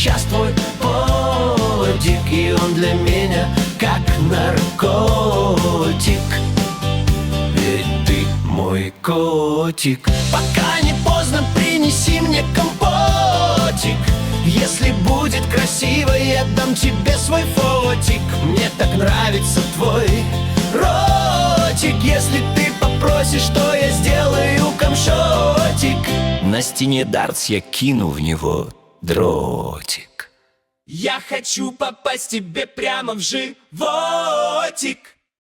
сейчас твой подик, и он для меня как наркотик. Ведь ты мой котик. Пока не поздно, принеси мне компотик. Если будет красиво, я дам тебе свой фотик. Мне так нравится твой ротик. Если ты попросишь, то я сделаю камшотик. На стене дартс, я кину в него дротик. Я хочу попасть тебе прямо в животик.